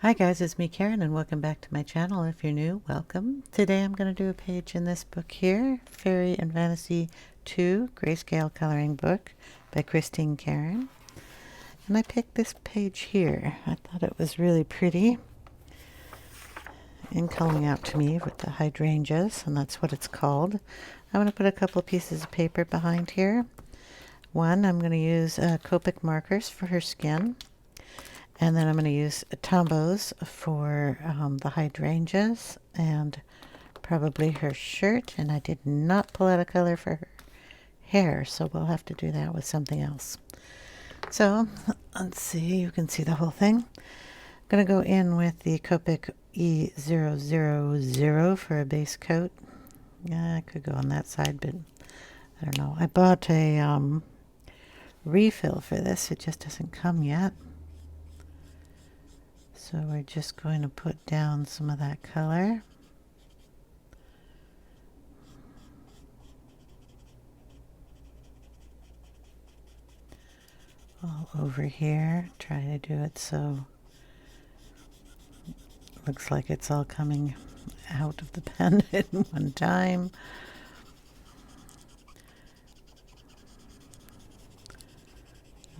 Hi guys, it's me Karen and welcome back to my channel. If you're new, welcome. Today I'm going to do a page in this book here, Fairy and Fantasy 2 Grayscale Coloring Book by Karron. And I picked this page here. I thought it was really pretty and calling out to me with the hydrangeas, and that's what it's called. I'm going to put a couple pieces of paper behind here. One, I'm going to use Copic markers for her skin. And then I'm going to use Tombows for the hydrangeas and probably her shirt. And I did not pull out a color for her hair, so we'll have to do that with something else. So let's see, you can see the whole thing. I'm going to go in with the Copic E000 for a base coat. I could go on that side, but I don't know. I bought a refill for this. It just doesn't come yet. So we're just going to put down some of that color. All over here. Try to do it so it looks like it's all coming out of the pen at one time.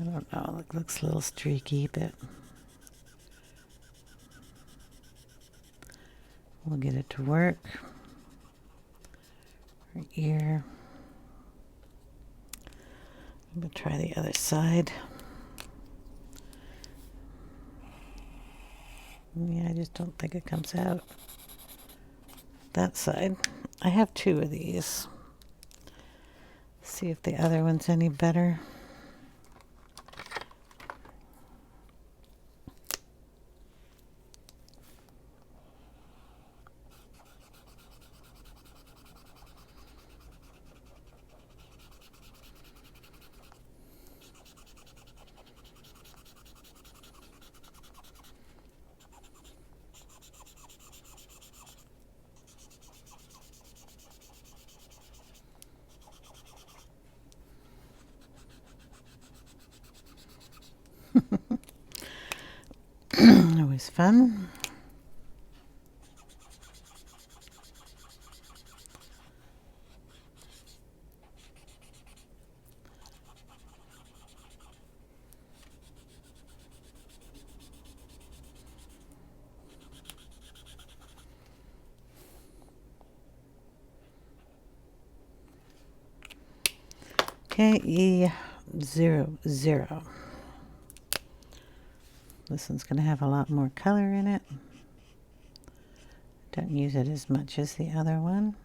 I don't know, it looks a little streaky, but we'll get it to work. Her ear. I'm going to try the other side. Yeah, I just don't think it comes out that side. I have two of these. See if the other one's any better. Always fun. Okay, E00. This one's going to have a lot more color in it. Don't use it as much as the other one.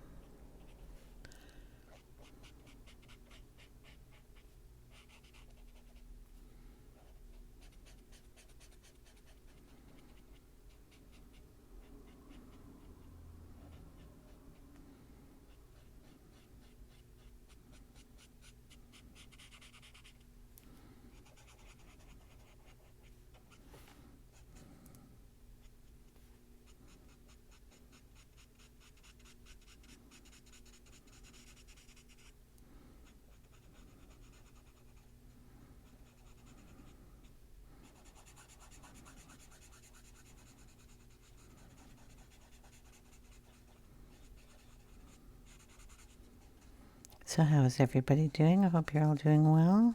So how is everybody doing? I hope you're all doing well.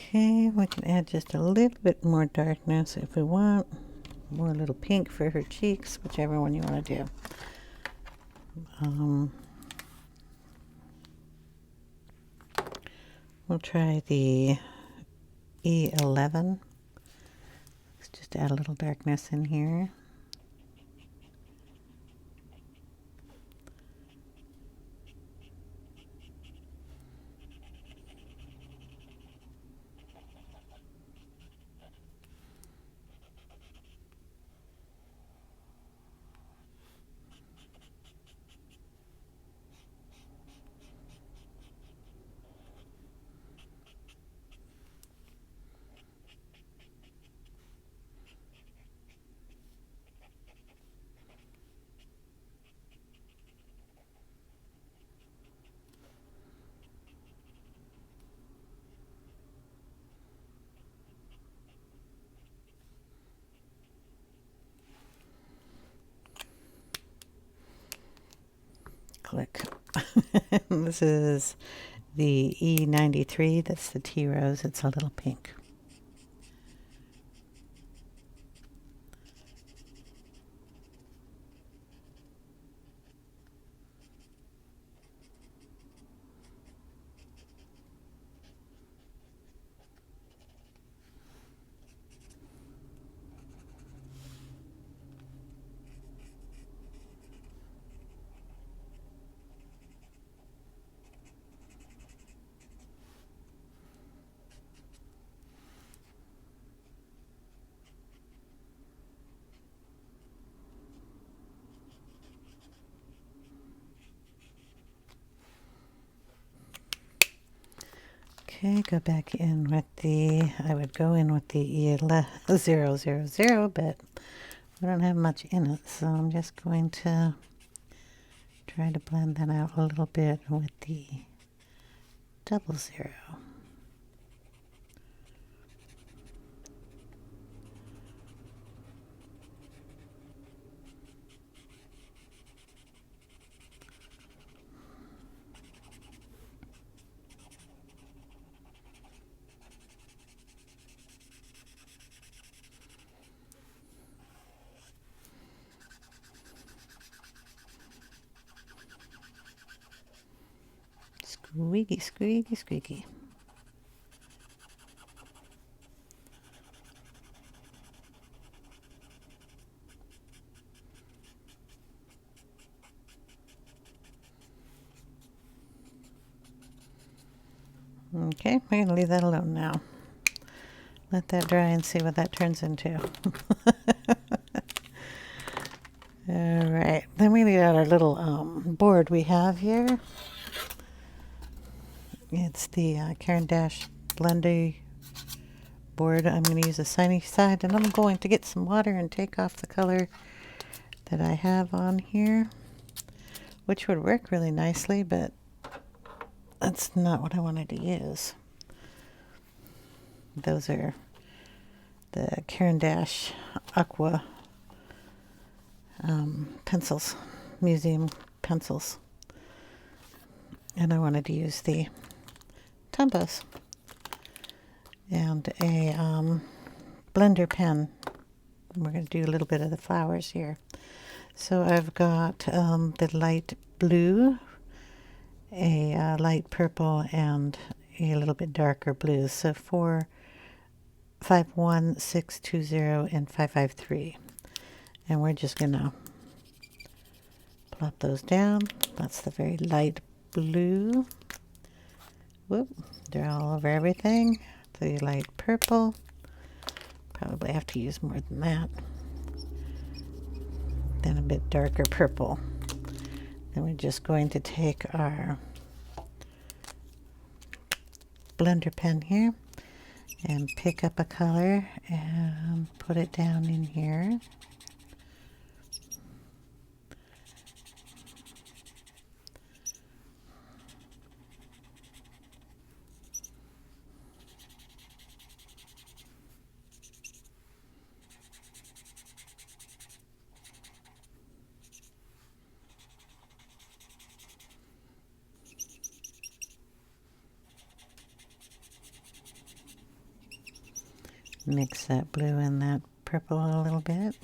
Okay, we can add just a little bit more darkness if we want. More little pink for her cheeks, whichever one you want to do. We'll try the E11. Let's just add a little darkness in here. Click. This is the E93. That's the tea rose. It's a little pink. Okay, go back in with the, I would go in with the E000, but we don't have much in it, so I'm just going to try to blend that out a little bit with the 00. Squeaky, squeaky, squeaky. Okay, we're going to leave that alone now. Let that dry and see what that turns into. Alright, then we got our little board we have here. It's the Karron Blender board. I'm going to use a shiny side, and I'm going to get some water and take off the color that I have on here, which would work really nicely, but that's not what I wanted to use. Those are the Karron Aqua pencils, museum pencils. And I wanted to use the Tombows and a blender pen. We're going to do a little bit of the flowers here. So I've got the light blue, a light purple, and a little bit darker blue. So 451, 620, and 553. And we're just going to plop those down. That's the very light blue. Whoop, they're all over everything. The light purple. Probably have to use more than that. Then a bit darker purple. Then we're just going to take our blender pen here and pick up a color and put it down in here. Mix that blue and that purple a little bit.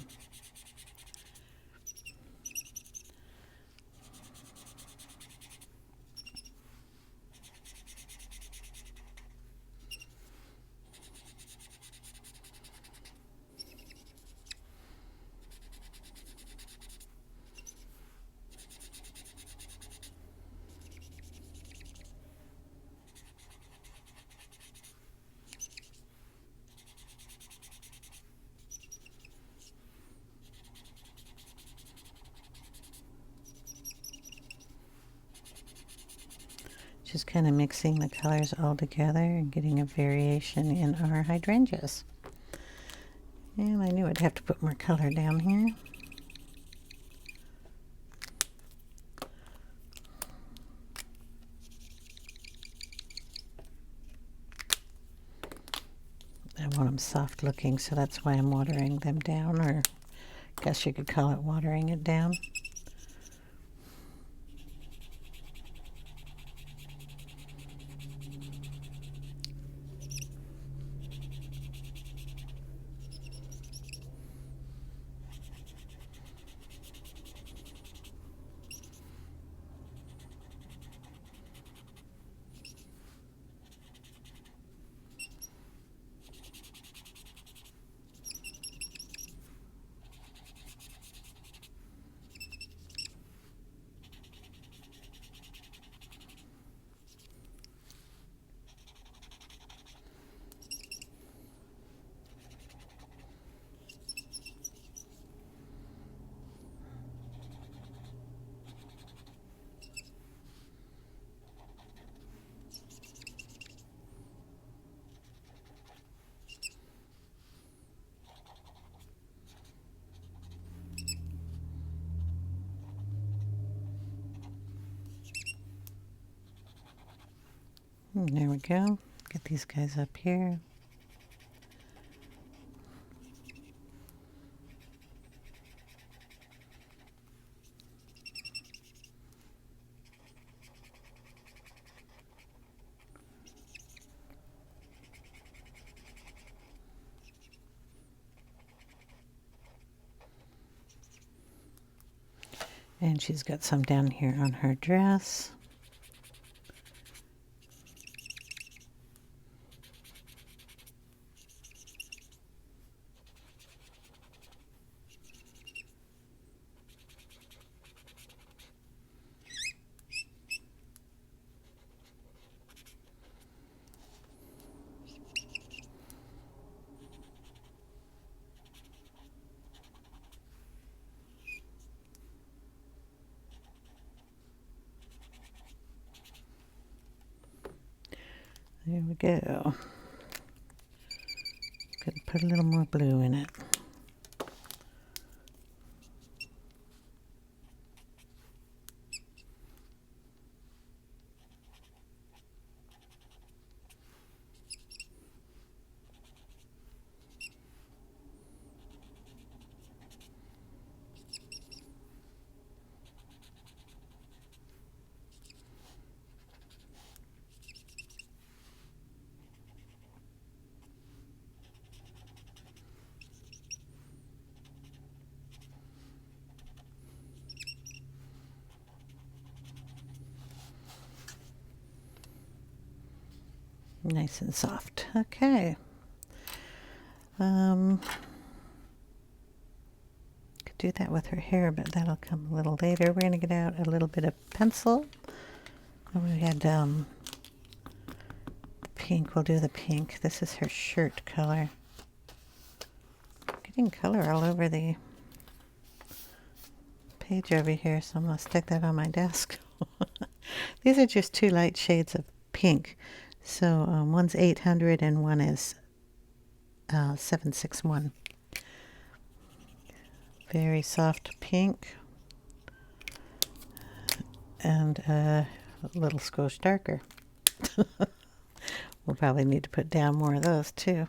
Just kind of mixing the colors all together and getting a variation in our hydrangeas. And I knew I'd have to put more color down here. I want them soft looking, so that's why I'm watering them down, or I guess you could call it watering it down. And there we go. Get these guys up here. And she's got some down here on her dress. There we go. Could put a little more blue in it. Nice and soft. Okay. Could do that with her hair, but that'll come a little later. We're going to get out a little bit of pencil. Oh, we had pink. We'll do the pink. This is her shirt color. Getting color all over the page over here, so I'm going to stick that on my desk. These are just two light shades of pink. So one's 800 and one is 761. Very soft pink and a little skosh darker. We'll probably need to put down more of those too.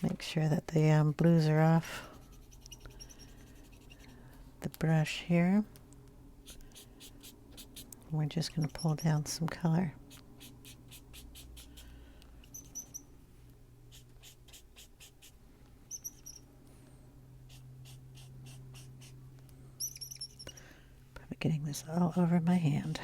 Make sure that the blues are off the brush here. We're just going to pull down some color. getting this all over my hand.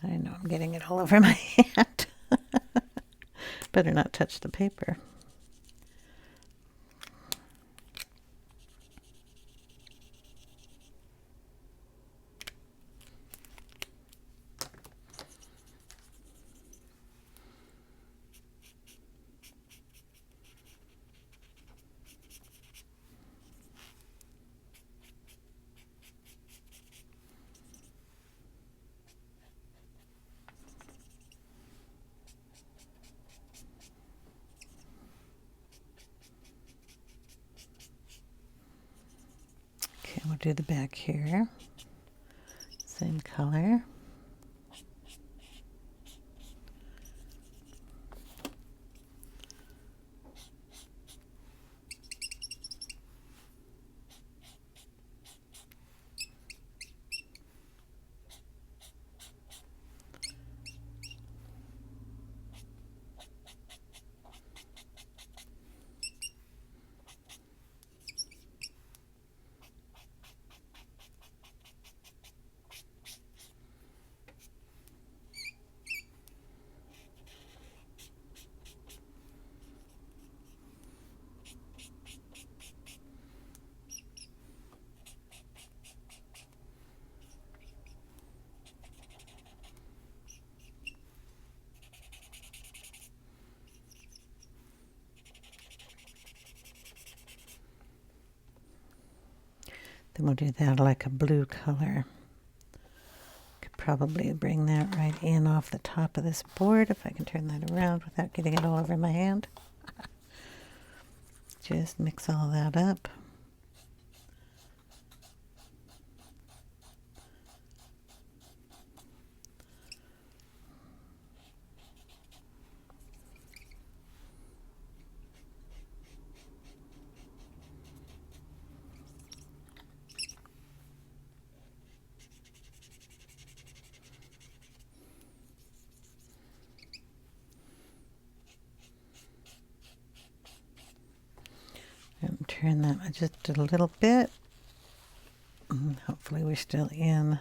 I know I'm getting it all over my hand. Better not touch the paper. Okay, we'll do the back here. Same color. Then we'll do that like a blue color. Could probably bring that right in off the top of this board if I can turn that around without getting it all over my hand. Just mix all that up. And turn that just a little bit. And hopefully we're still in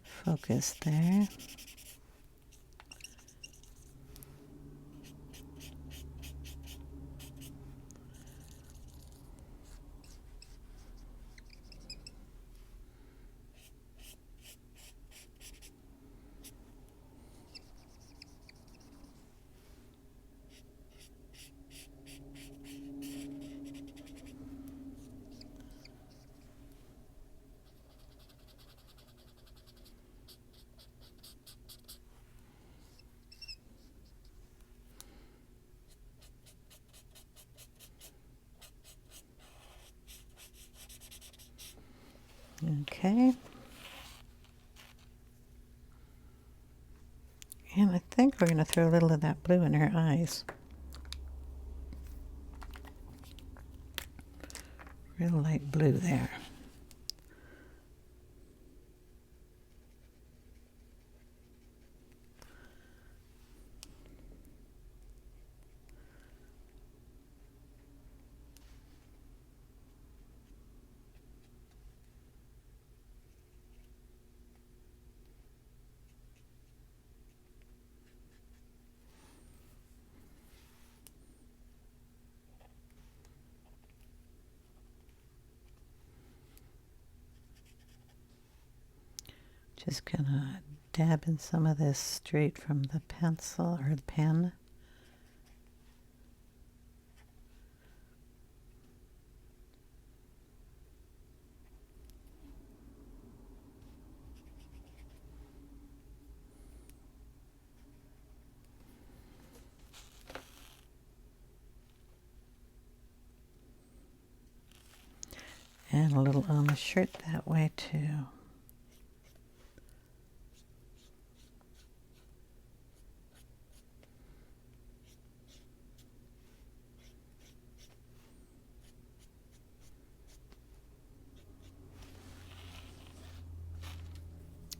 focus there. Okay. And I think we're going to throw a little of that blue in her eyes. Real light blue there. Just gonna dab in some of this straight from the pencil or the pen. And a little on the shirt that way too.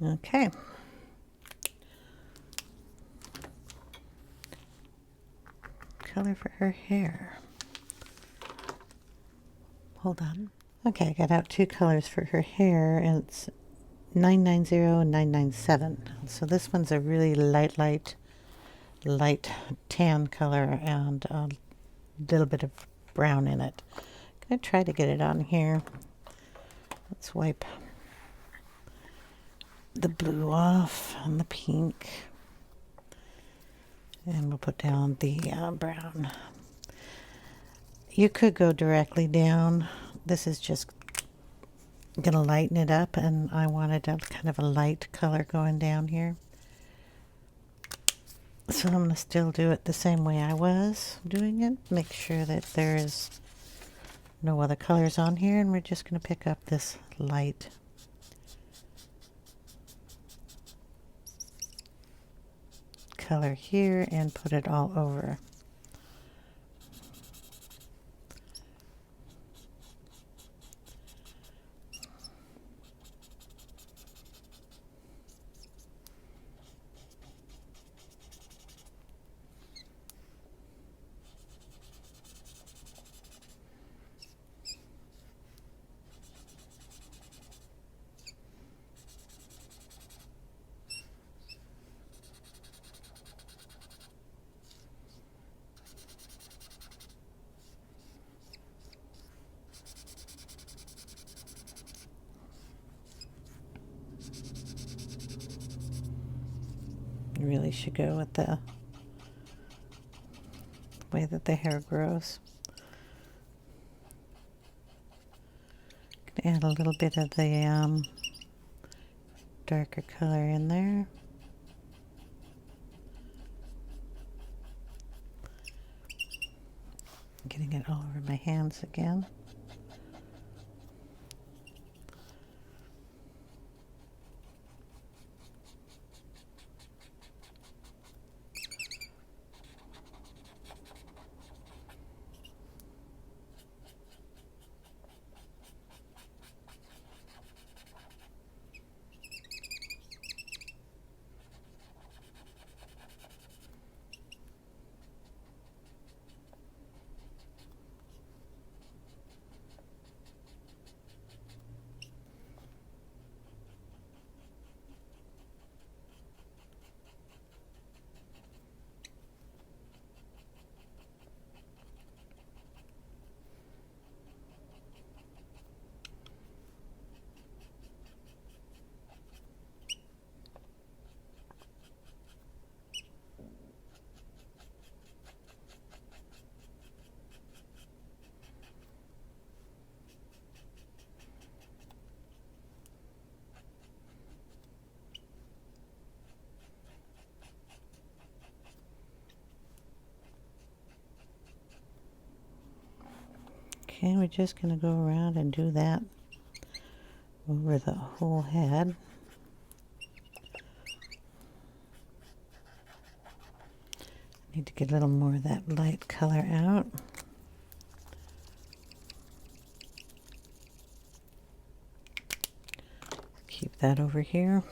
Okay. Color for her hair. Hold on. Okay, I got out two colors for her hair, and it's 990 and 997. So this one's a really light tan color and a little bit of brown in it. I'm going to try to get it on here. Let's wipe the blue off and the pink. And we'll put down the brown. You could go directly down. This is just going to lighten it up, and I wanted a kind of a light color going down here. So I'm going to still do it the same way I was doing it. Make sure that there is no other colors on here, and we're just going to pick up this light color here and put it all over. You really should go with the way that the hair grows. Add a little bit of the darker color in there. Getting it all over my hands again. Okay, we're just going to go around and do that over the whole head. Need to get a little more of that light color out. Keep that over here.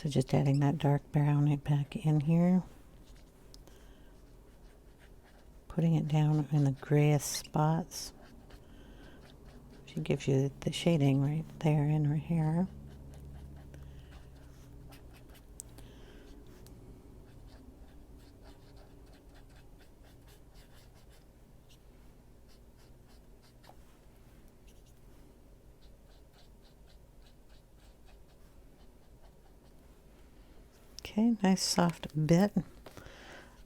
So just adding that dark brown back in here. Putting it down in the grayest spots. She gives you the shading right there in her hair. Okay, nice soft bit.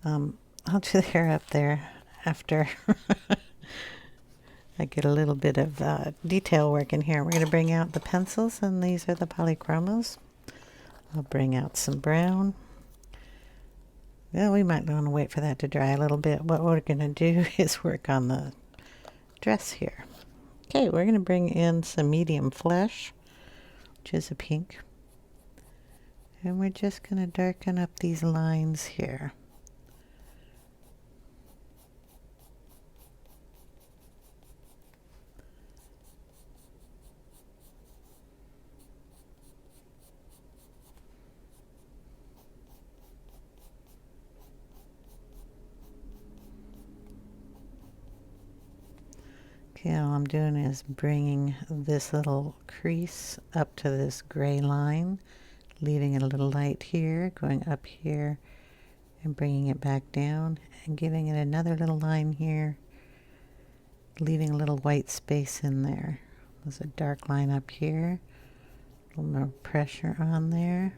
I'll do the hair up there after I get a little bit of detail work in here. We're going to bring out the pencils, and these are the Polychromos. I'll bring out some brown. Well, we might want to wait for that to dry a little bit. What we're going to do is work on the dress here. Okay, we're going to bring in some medium flesh, which is a pink. And we're just going to darken up these lines here. Okay, all I'm doing is bringing this little crease up to this gray line, leaving it a little light here, going up here, and bringing it back down, and giving it another little line here, leaving a little white space in there. There's a dark line up here, a little more pressure on there,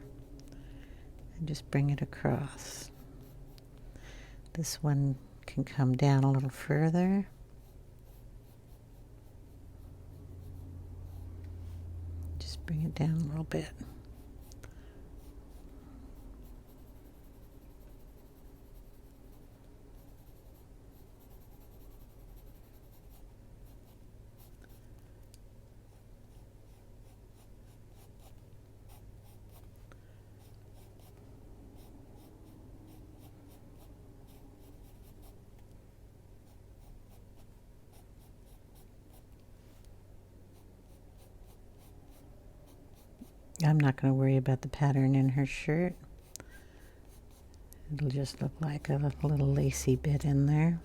and just bring it across. This one can come down a little further. Just bring it down a little bit. I'm not going to worry about the pattern in her shirt. It'll just look like a little lacy bit in there.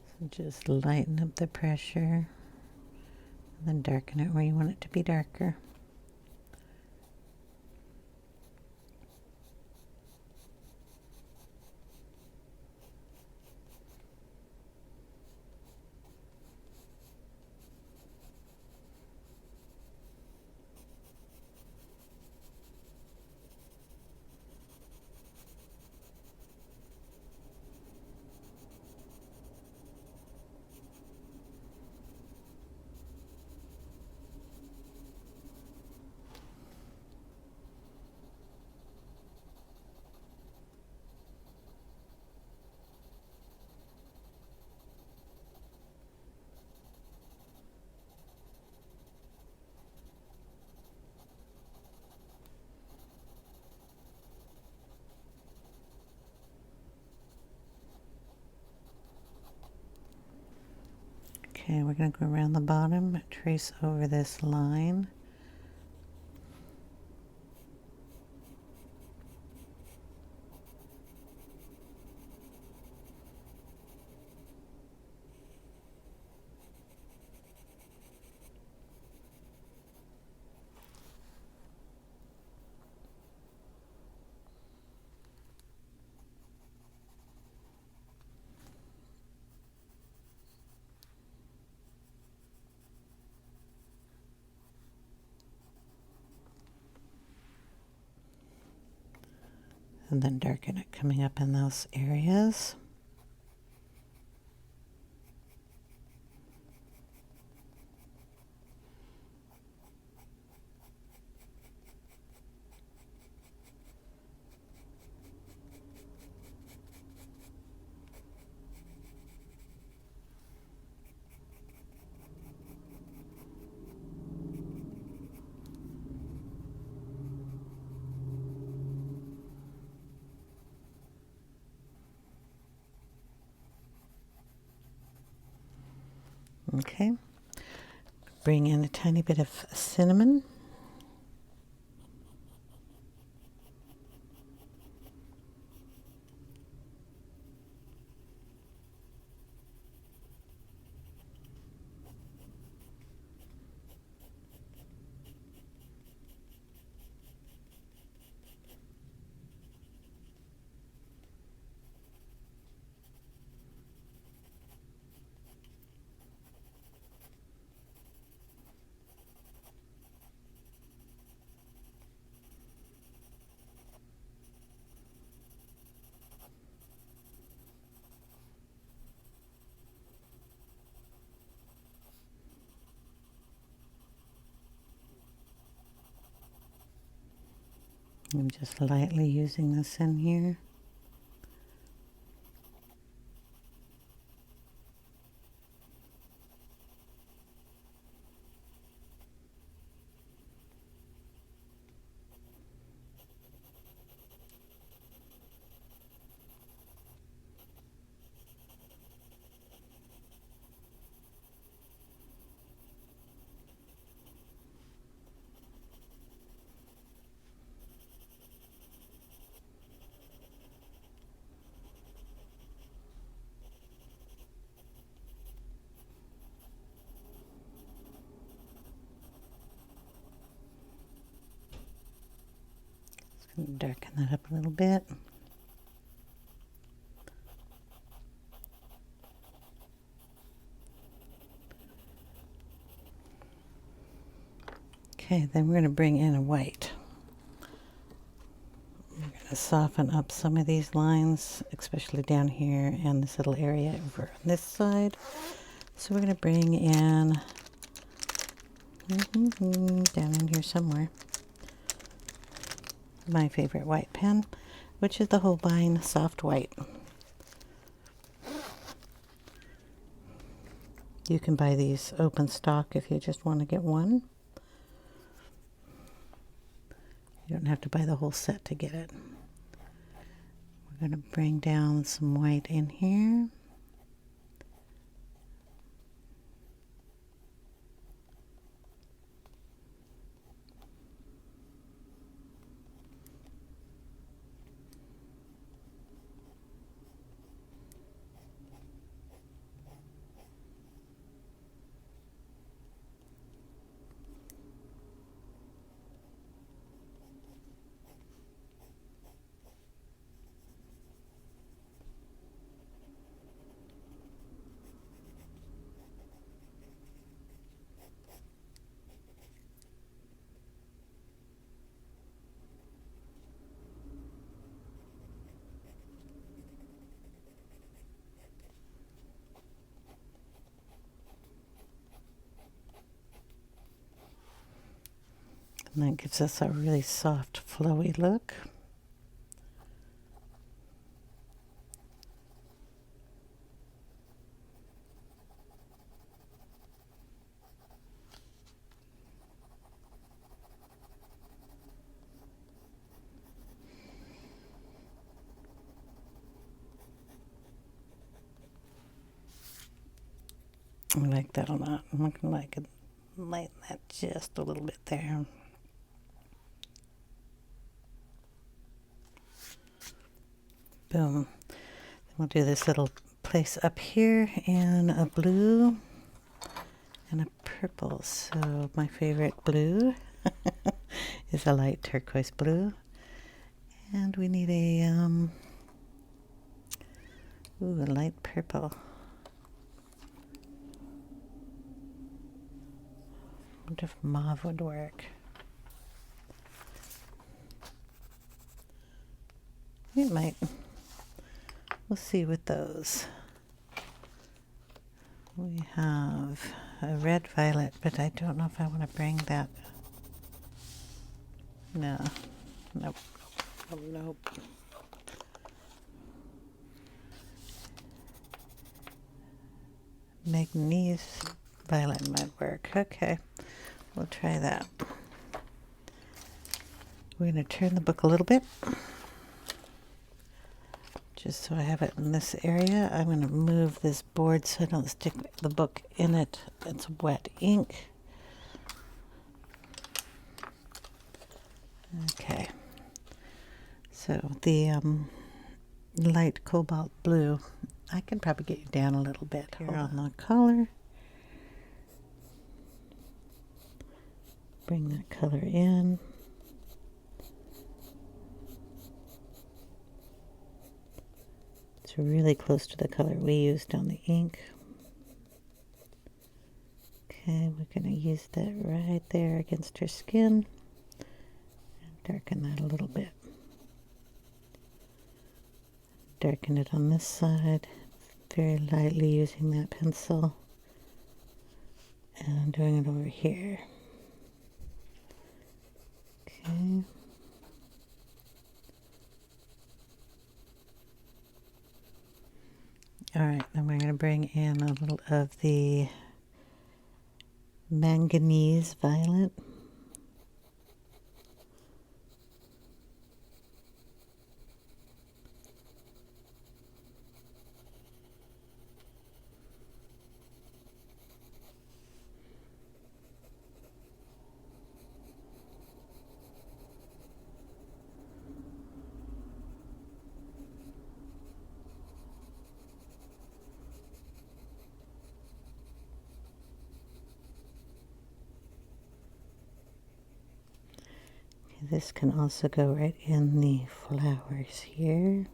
So just lighten up the pressure, and then darken it where you want it to be darker. Okay, we're going to go around the bottom, trace over this line. And then darken it coming up in those areas. Okay, bring in a tiny bit of cinnamon. I'm just lightly using this in here. Darken that up a little bit. Okay, then we're going to bring in a white. We're going to soften up some of these lines, especially down here and this little area over on this side. So we're going to bring in, down in here somewhere, my favorite white pen, which is the Holbien Soft White. You can buy these open stock if you just want to get one. You don't have to buy the whole set to get it. We're going to bring down some white in here. And that gives us a really soft, flowy look. I like that a lot. I'm going to like it, lighten that just a little bit there. Boom. Then we'll do this little place up here in a blue and a purple. So my favorite blue is a light turquoise blue. And we need a light purple. I wonder if mauve would work. It might. We'll see with those. We have a red violet, but I don't know if I want to bring that. No. Nope. Nope. Manganese violet might work. Okay. We'll try that. We're going to turn the book a little bit. Just so I have it in this area. I'm going to move this board so I don't stick the book in it. It's wet ink. Okay, so the light cobalt blue, I can probably get you down a little bit here on the collar. Bring that color in. It's really close to the color we used on the ink. Okay, we're going to use that right there against her skin and darken that a little bit. Darken it on this side, very lightly using that pencil, and I'm doing it over here. Okay. Alright, then we're going to bring in a little of the Manganese violet. This can also go right in the flowers here.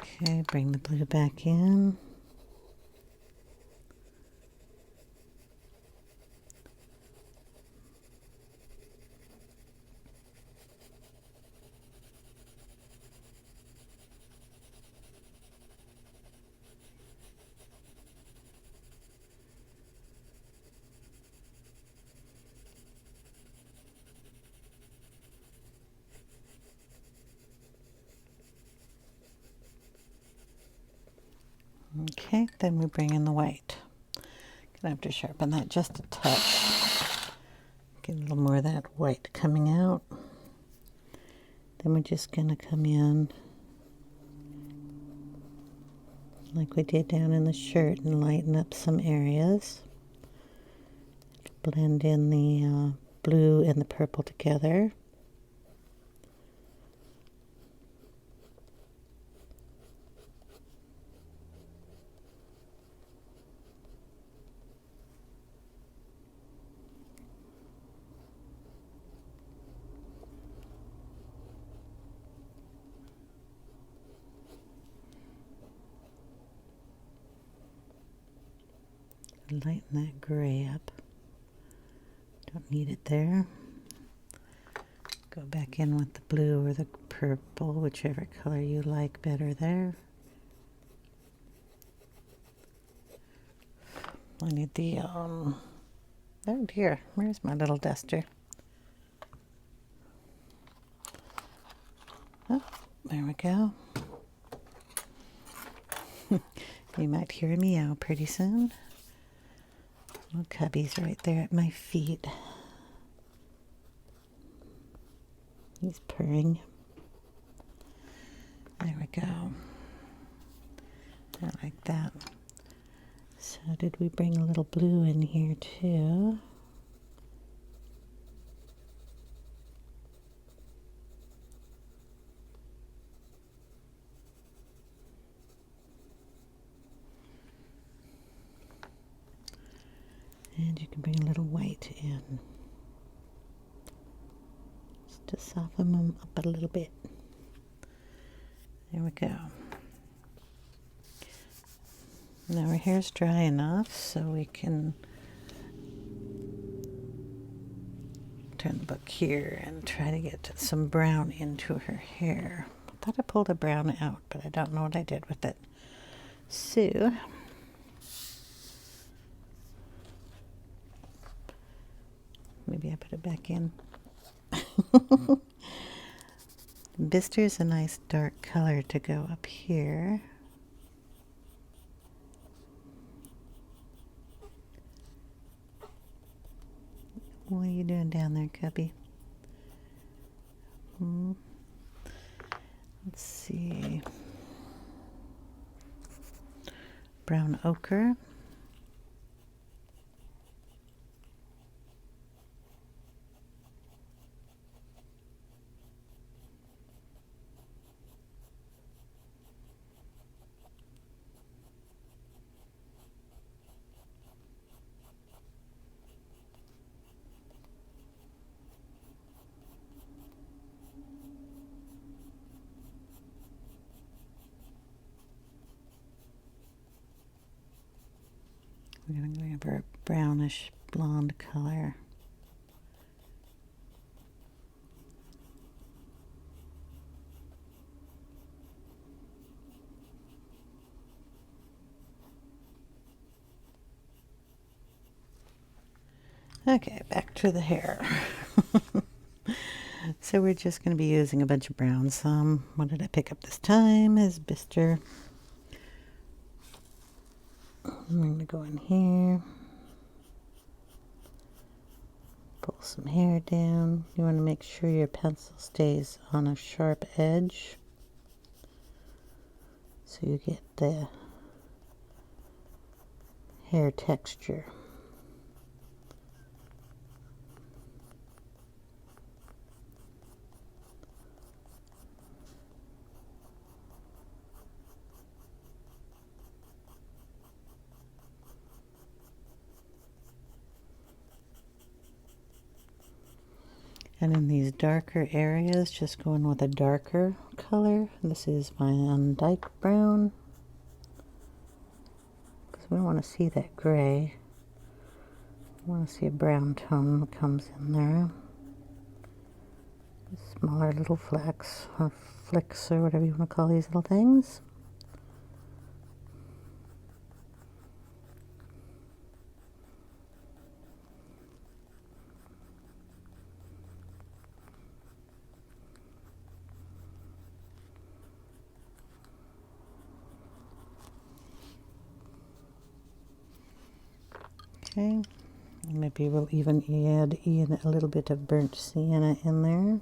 Okay, bring the blue back in. Okay, then we bring in the white. Gonna have to sharpen that just a touch. Get a little more of that white coming out. Then we're just gonna come in like we did down in the shirt and lighten up some areas. Blend in the blue and the purple together. Lighten that gray up. Don't need it there. Go back in with the blue or the purple, whichever color you like better there. I need the, oh dear, where's my little duster? Oh, there we go. You might hear a meow pretty soon. Little cubby's right there at my feet. He's purring. There we go. I like that. So did we bring a little blue in here too? And you can bring a little white in. Just to soften them up a little bit. There we go. Now our hair's dry enough so we can turn the book here and try to get some brown into her hair. I thought I pulled a brown out, but I don't know what I did with it. So maybe I put it back in. Bister is a nice dark color to go up here. What are you doing down there, Cubby? Let's see. Brown ochre. We're going to go over a brownish blonde color. Okay, back to the hair. So we're just going to be using a bunch of browns. What did I pick up this time is Bister. I'm going to go in here. Pull some hair down. You want to make sure your pencil stays on a sharp edge, so you get the hair texture. And in these darker areas, just go in with a darker color. This is my Dyck Brown, because we don't want to see that gray. We want to see a brown tone that comes in there. Smaller little flecks, or flicks, or whatever you want to call these little things. Okay, maybe we'll even add in a little bit of Burnt Siena in there.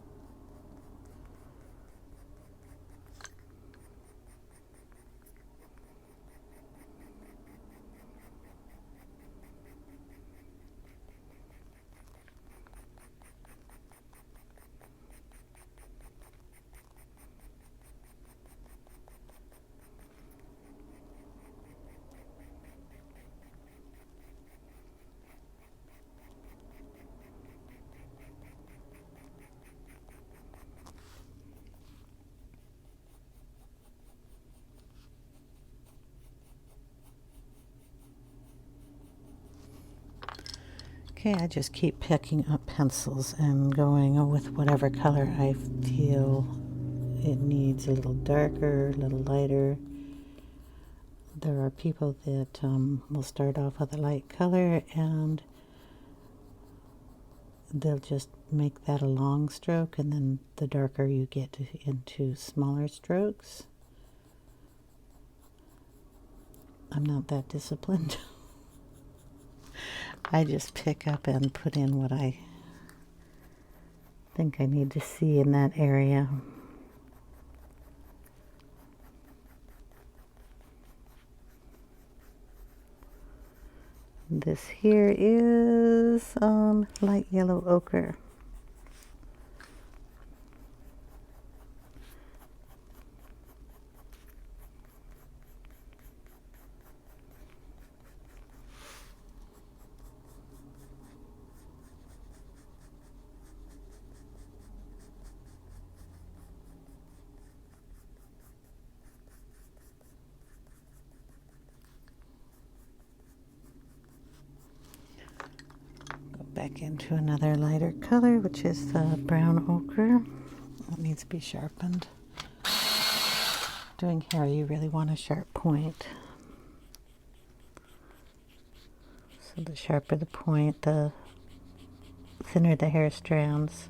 Okay, I just keep picking up pencils and going with whatever color I feel it needs. A little darker, a little lighter. There are people that will start off with a light color and they'll just make that a long stroke, and then the darker you get into smaller strokes. I'm not that disciplined. I just pick up and put in what I think I need to see in that area. This here is light yellow ochre. Back into another lighter color, which is the brown ochre. It needs to be sharpened. Doing hair, you really want a sharp point. So the sharper the point, the thinner the hair strands.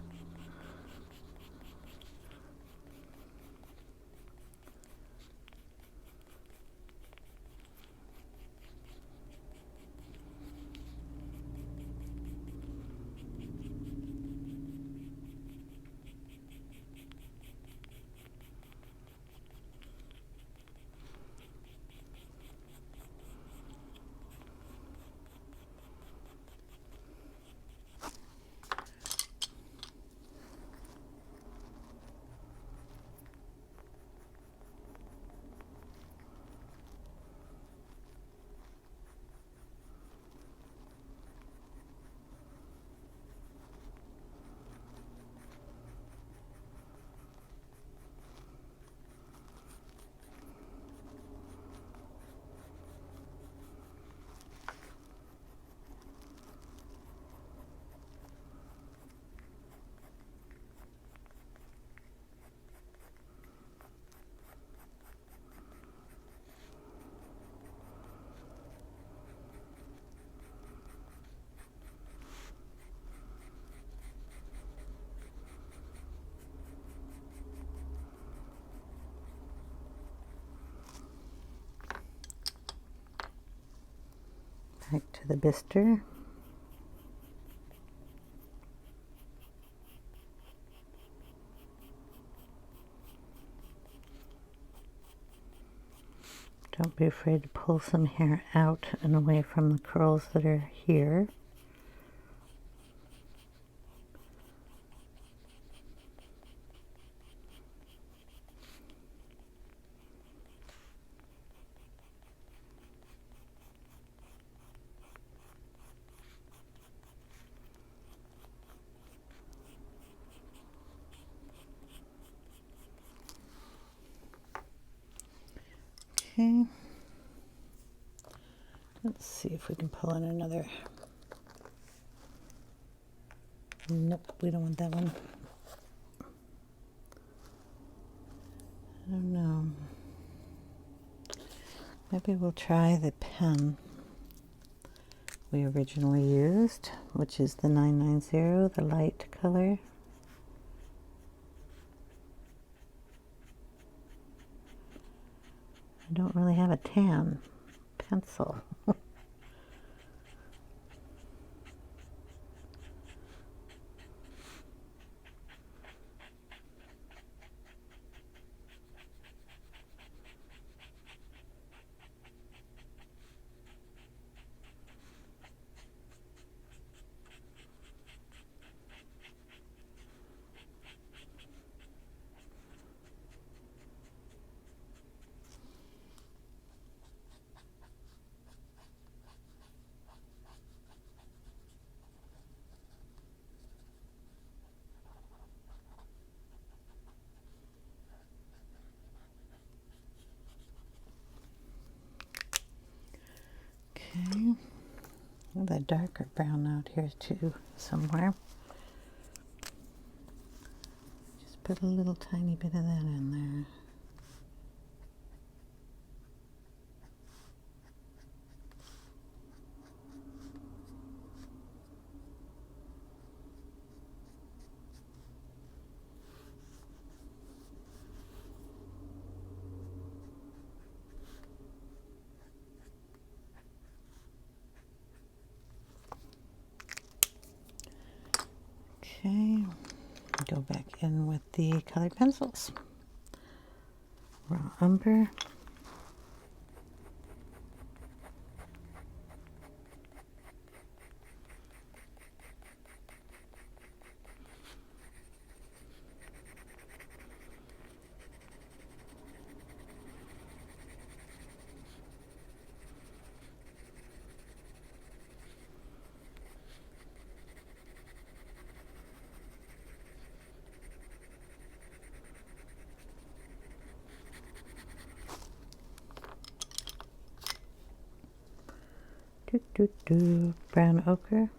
Back to the Bister. Don't be afraid to pull some hair out and away from the curls that are here. Okay, let's see if we can pull in another. Nope, we don't want that one. I don't know. Maybe we'll try the pen we originally used, which is the 990, the light color. I don't really have a tan pencil. Okay, that darker brown out here too, somewhere. Just put a little tiny bit of that in there. Okay, go back in with the colored pencils. Raw umber. Brown ochre.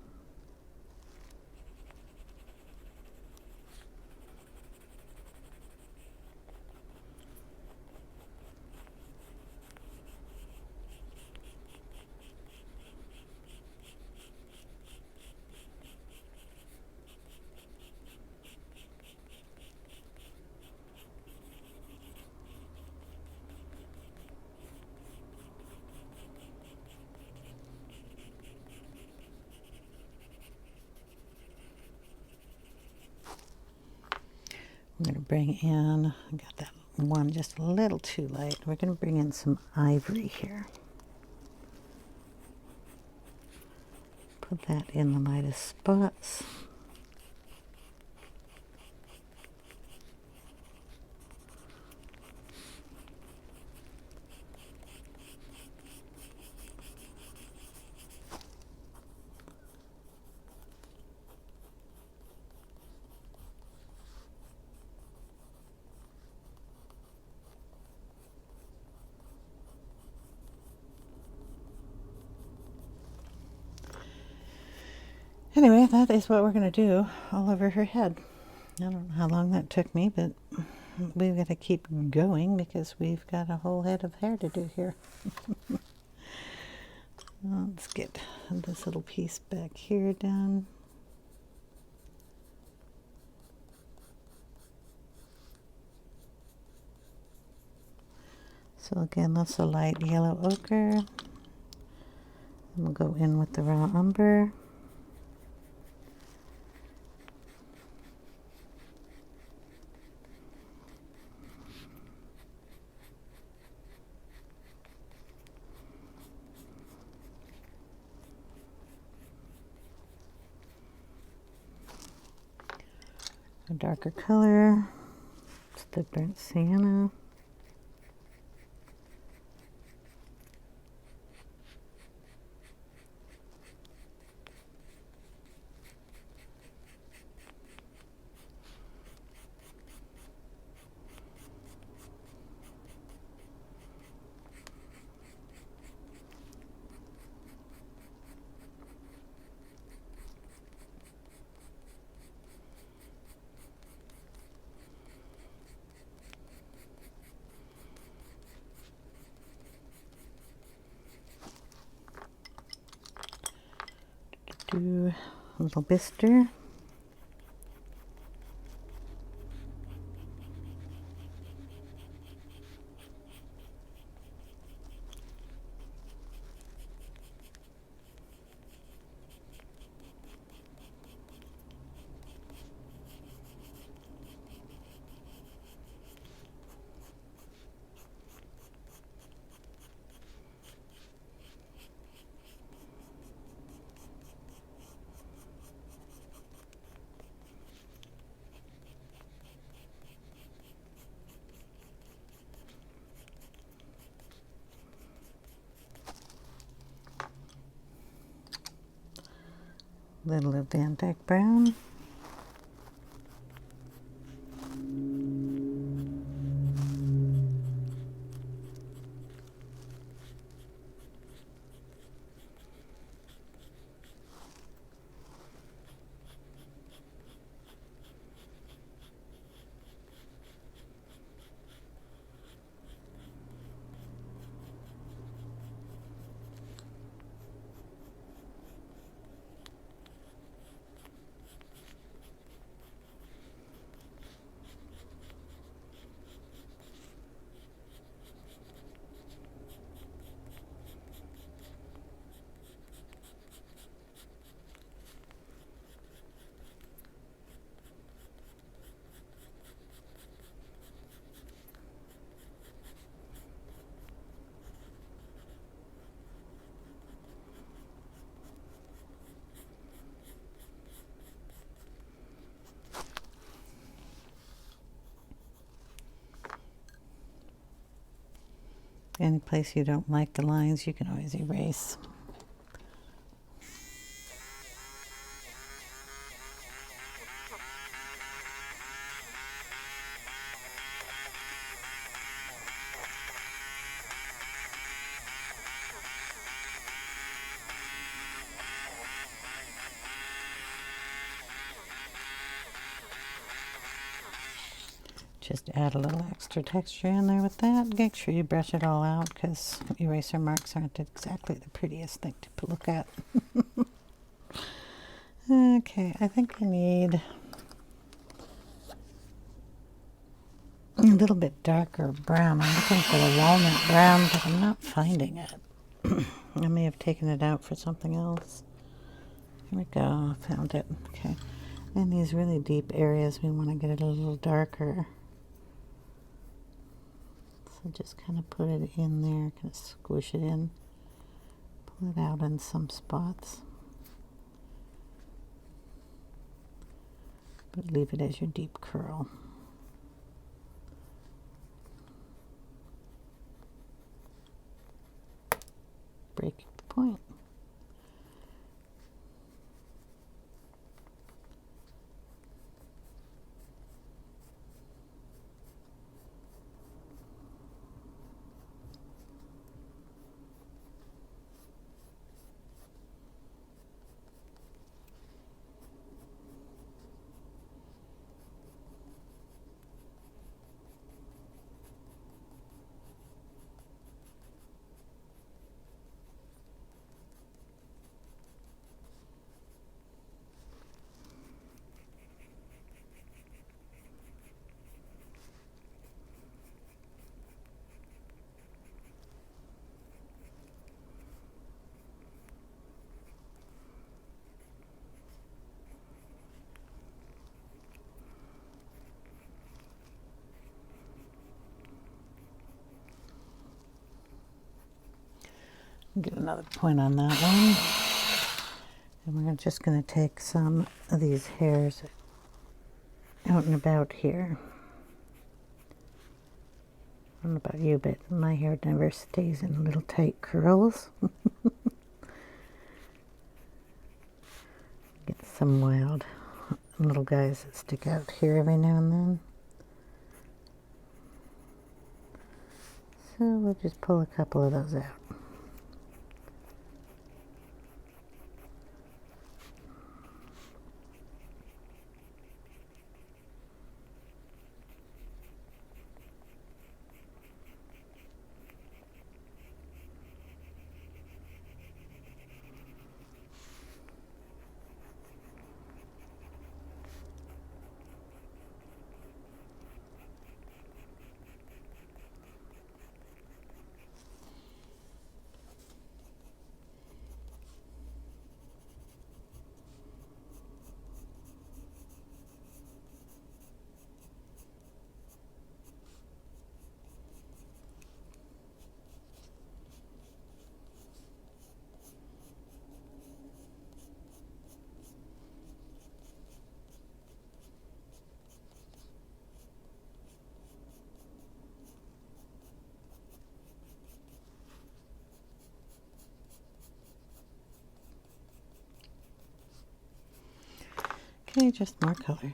I'm going to bring in, I got that one just a little too light. We're going to bring in some ivory here. Put that in the lightest spots. Anyway, that is what we're going to do all over her head. I don't know how long that took me, but we've got to keep going because we've got a whole head of hair to do here. Let's get this little piece back here done. So again, that's a light yellow ochre. We'll go in with the raw umber. A darker color, it's the Burnt Siena. Do a little Bister. Little of Dyck Brown. Any place you don't like the lines, you can always erase. Just add a little extra texture in there with that. Make sure you brush it all out because eraser marks aren't exactly the prettiest thing to look at. Okay, I think I need a little bit darker brown. I'm looking for the walnut brown, but I'm not finding it. I may have taken it out for something else. Here we go, I found it. Okay, in these really deep areas, we want to get it a little darker. So just kind of put it in there, kind of squish it in, pull it out in some spots, but leave it as your deep curl. Break the point. Get another point on that one. And we're just going to take some of these hairs out and about here. I don't know about you, but my hair never stays in little tight curls. Get some wild little guys that stick out here every now and then. So we'll just pull a couple of those out. Okay, just more color.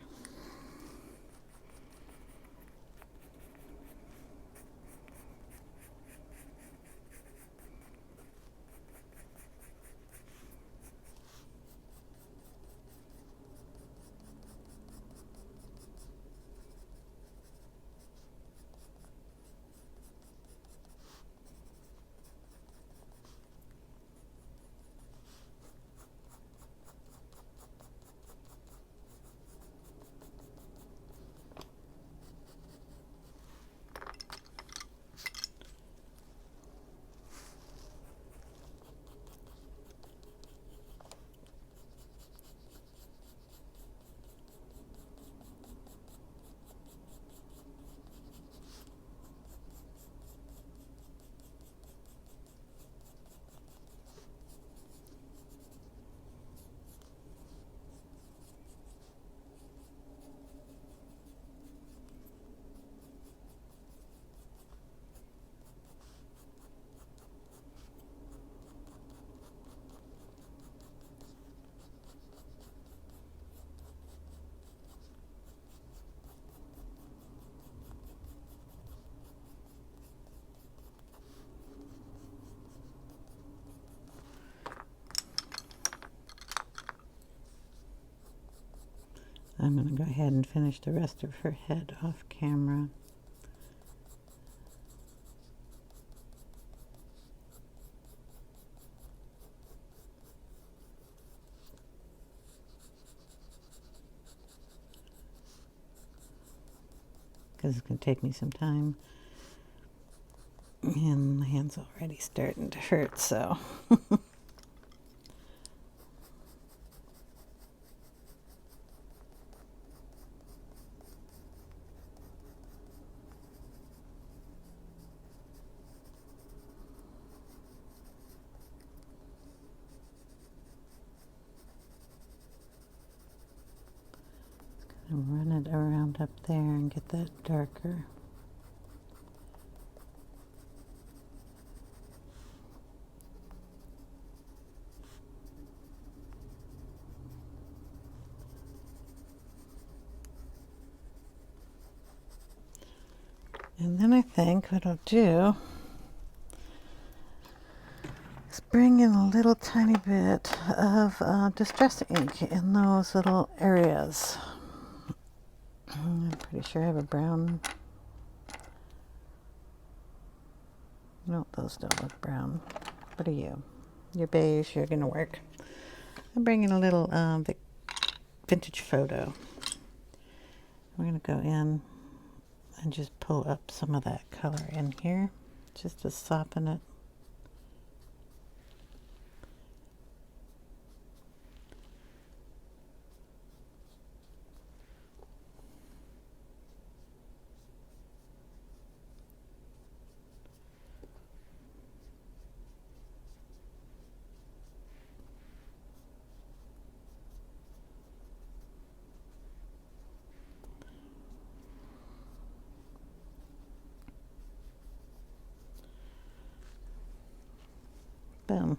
I'm going to go ahead and finish the rest of her head off camera. Because it's going to take me some time. And my hand's already starting to hurt, so... run it around up there and get that darker. And then I think what I'll do is bring in a little tiny bit of distress ink in those little areas. I'm pretty sure I have a brown. No, those don't look brown. What are you? You're beige, you're gonna work. I'm bringing a little vintage photo. We're gonna go in and just pull up some of that color in here, just to soften it. Boom.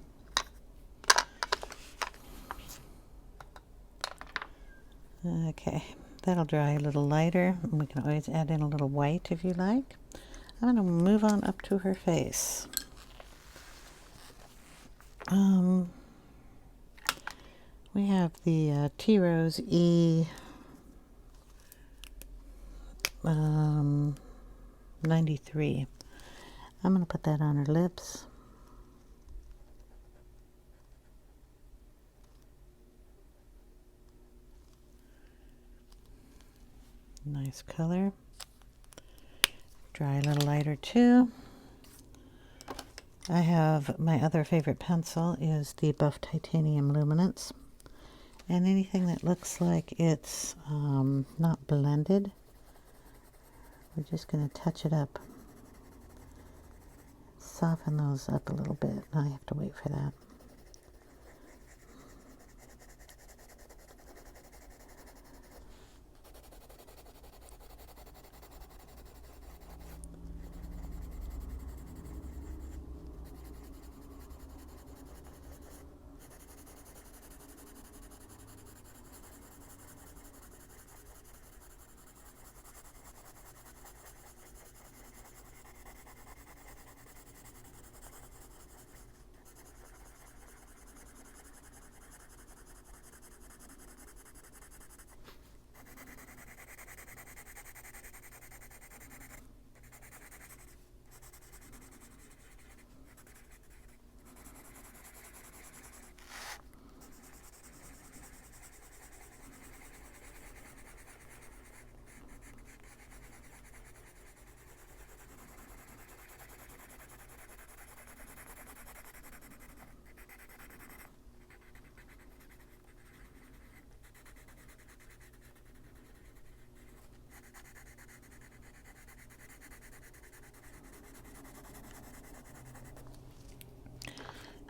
Okay, that'll dry a little lighter. We can always add in a little white if you like. I'm going to move on up to her face. We have the T Rose E 93. I'm going to put that on her lips. Nice color. Dry a little lighter too. I have my other favorite pencil is the Buff Titanium Luminance. And anything that looks like it's not blended, we're just going to touch it up. Soften those up a little bit. I have to wait for that.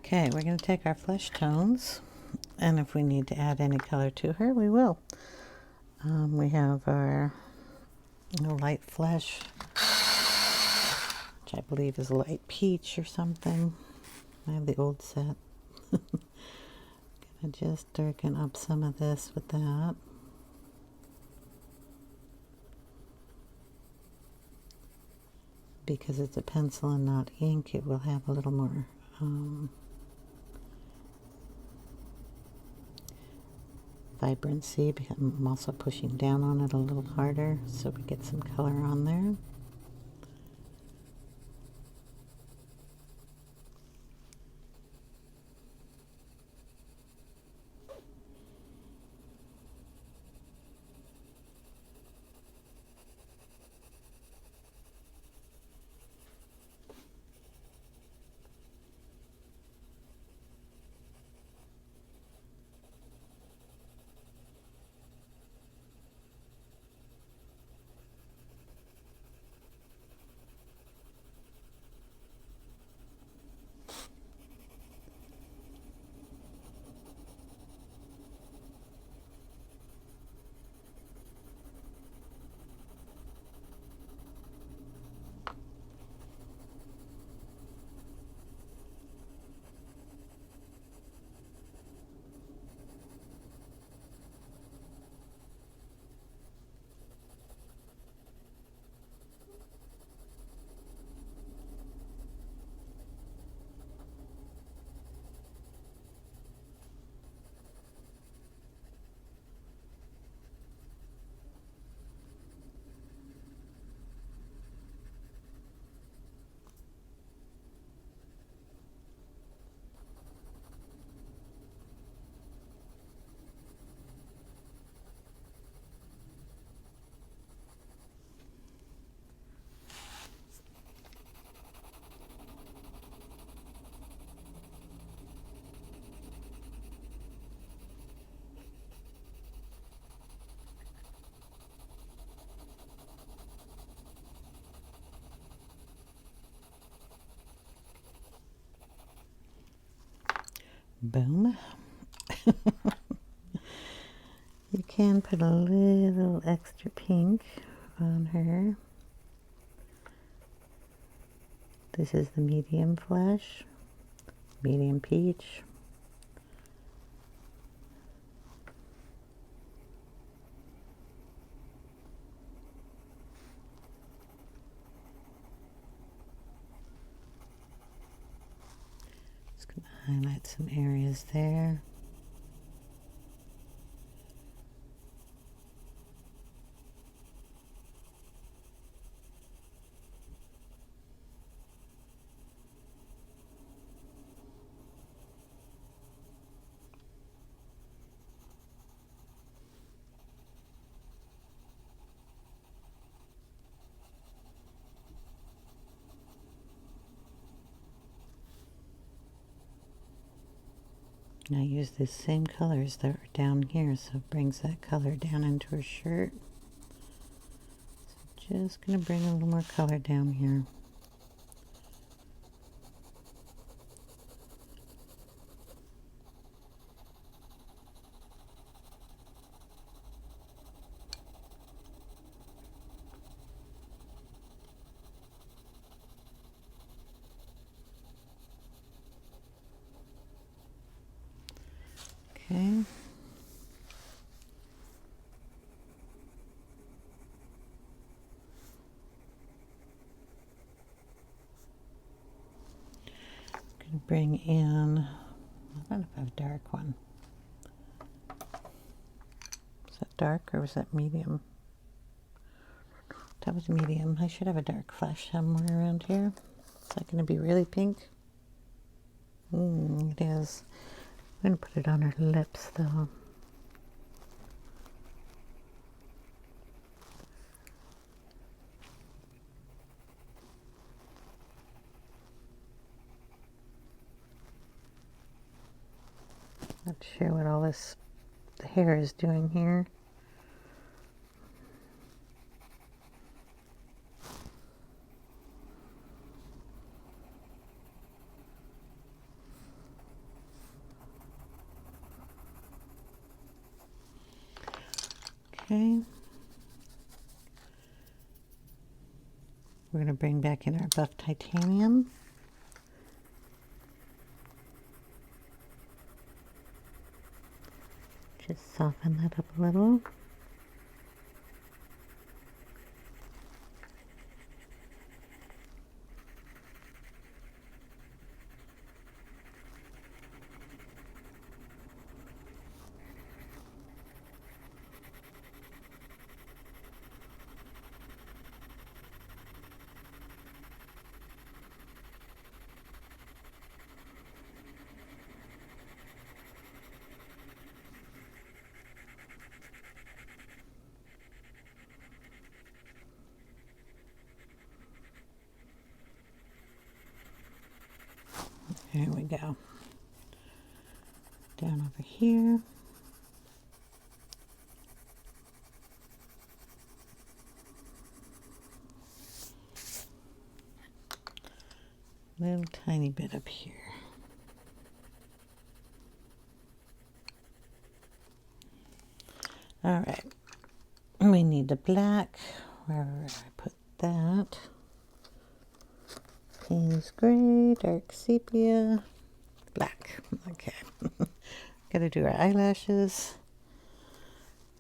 Okay, we're going to take our flesh tones, and if we need to add any color to her, we will. We have our light flesh, which I believe is light peach or something. I have the old set. Gonna just darken up some of this with that. Because it's a pencil and not ink, it will have a little more vibrancy. I'm also pushing down on it a little harder so we get some color on there. Boom. You can put a little extra pink on her. This is the medium flesh. medium peach. Just going to highlight some areas there. And I use the same colors that are down here, so it brings that color down into her shirt. So just going to bring a little more color down here. Okay. Going to bring in, I don't know if I have a dark one. Is that dark or was that medium? That was medium. I should have a dark flash somewhere around here. Is that going to be really pink? It is. I'm going to put it on her lips though. Not sure what all this the hair is doing here. Okay. We're going to bring back in our buff titanium. Just soften that up a little. There we go. Down over here. Little tiny bit up here. All right. We need the black. Wherever I put that. Payne's gray, dark sepia, black. Okay. Gotta do our eyelashes.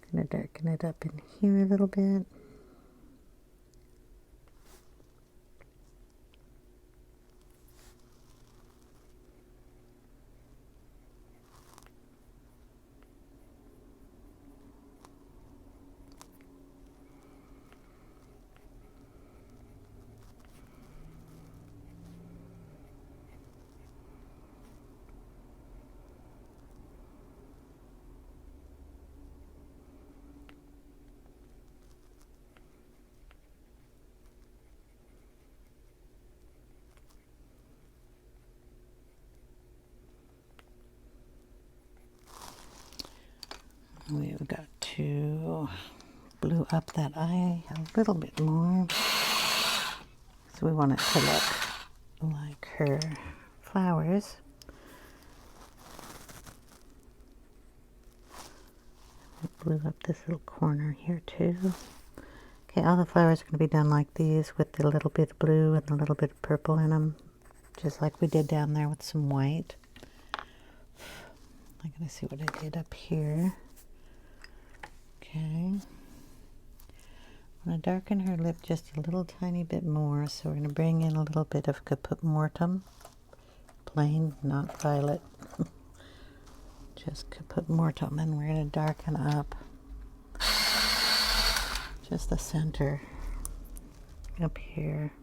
Gonna darken it up in here a little bit. We've got to blue up that eye a little bit more. So we want it to look like her flowers. Blue up this little corner here too. Okay, all the flowers are going to be done like these with a little bit of blue and a little bit of purple in them. just like we did down there with some white. I gotta see what I did up here. Okay. I'm going to darken her lip just a little tiny bit more, so we're going to bring in a little bit of Caput mortuum. Plain, not violet. Just Caput mortuum, and we're going to darken up just the center up here.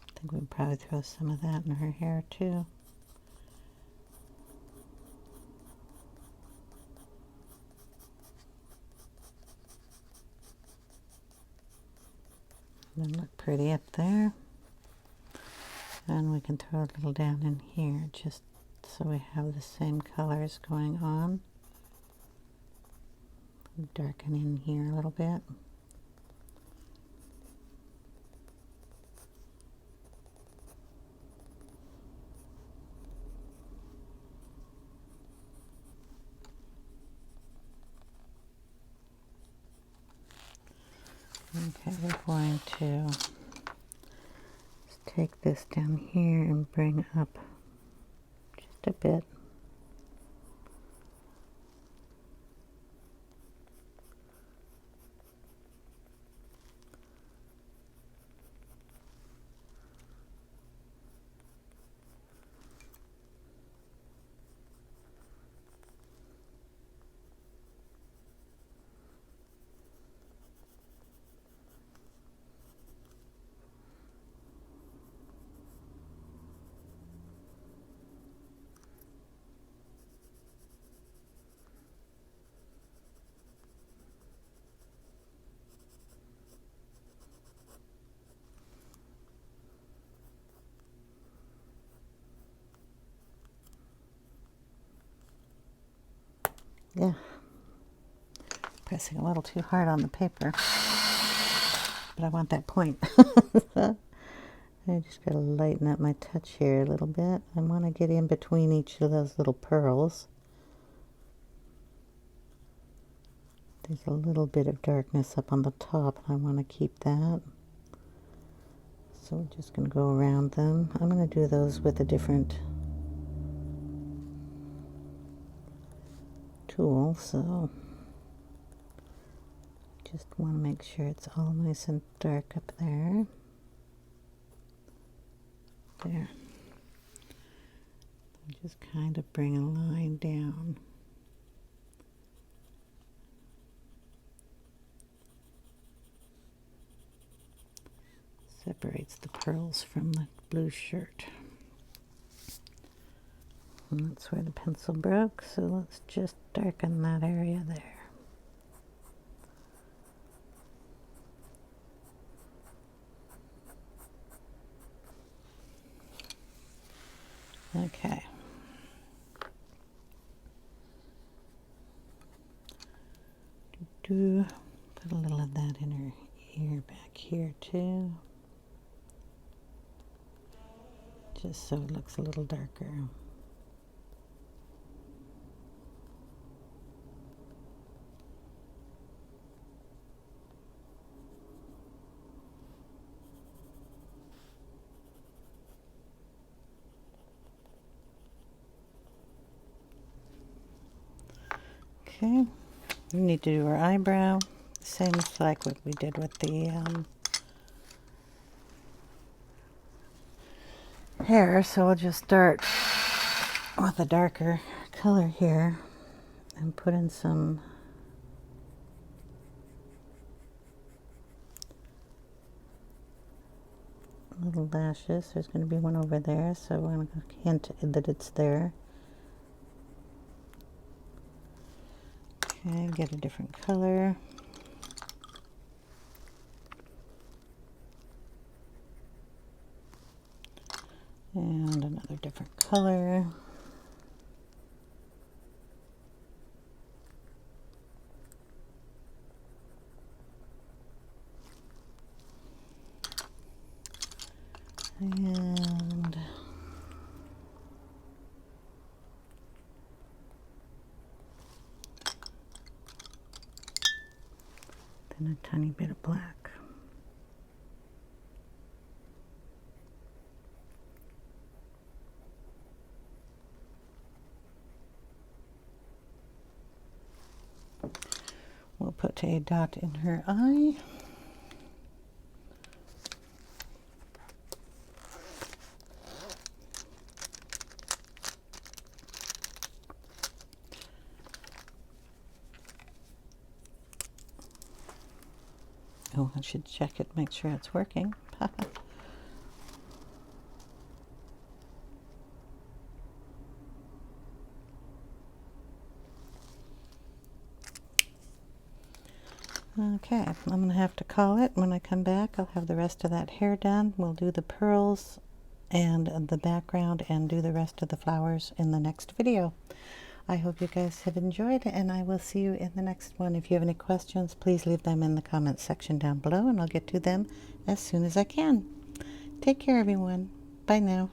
I think we'd probably throw some of that in her hair too. They look pretty up there. And we can throw a little down in here just so we have the same colors going on. Darken in here a little bit. Okay, we're going to take this down here and bring up just a bit. Yeah, pressing a little too hard on the paper, but I want that point. I just got to lighten up my touch here a little bit. I want to get in between each of those little pearls. There's a little bit of darkness up on the top, and I want to keep that. So we're just going to go around them. I'm going to do those with a different tool, so just want to make sure it's all nice and dark up there. There. Just kind of bring a line down. Separates the pearls from the blue shirt. And that's where the pencil broke, so let's just darken that area there. Okay. Put a little of that in her ear back here too. Just so it looks a little darker. Okay, we need to do our eyebrow, same like what we did with the hair, so we'll just start with a darker color here and put in some little lashes. There's going to be one over there, so we're going to hint that it's there. Okay, get a different color. And another different color. And then a tiny bit of black. We'll put a dot in her eye. Oh, I should check it, make sure it's working. Okay, I'm going to have to call it. When I come back, I'll have the rest of that hair done. We'll do the pearls and the background and do the rest of the flowers in the next video. I hope you guys have enjoyed, and I will see you in the next one. If you have any questions, please leave them in the comments section down below, and I'll get to them as soon as I can. Take care, everyone. Bye now.